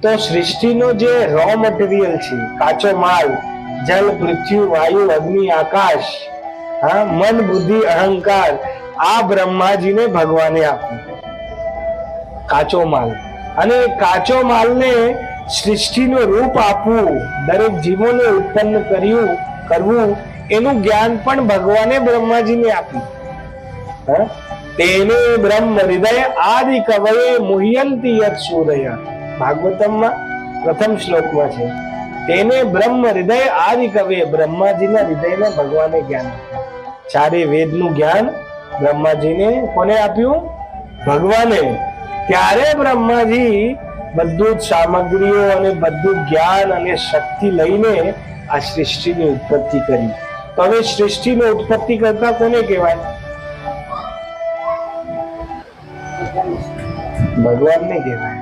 તો સૃષ્ટિનો જે raw material છે, કાચો માલ, જલ, પૃથ્વી, વાયુ, અગ્નિ, આકાશ, હા, મન, બુદ્ધિ, અહંકાર, આ બ્રહ્માજીને ભગવાને આપ્યું, કાચો માલ. અને કાચો માલને સૃષ્ટિનું રૂપ આપવું, દરેક જીવોને ઉત્પન્ન કરવું, એનું જ્ઞાન પણ ભગવાને બ્રહ્માજીને આપ્યું. તેને બ્રહ્મ હૃદય આદિ કવયે મુહ્યંતિ યત સૂરય, ભાગવતમમાં પ્રથમ શ્લોકમાં છે. તેને બ્રહ્મ હૃદય આદિ કવયે, બ્રહ્માજીના હૃદયને ભગવાને જ્ઞાન આપ્યું. ચારે વેદનું જ્ઞાન બ્રહ્માજીને કોને આપ્યું? ભગવાને. ત્યારે બ્રહ્માજી બધું જ સામગ્રીઓ અને બધું જ્ઞાન અને શક્તિ લઈને આ સૃષ્ટિની ઉત્પત્તિ કરી. તો હવે સૃષ્ટિની ઉત્પત્તિ કરતા કોને કહેવાય? ભગવાનને કહેવાય.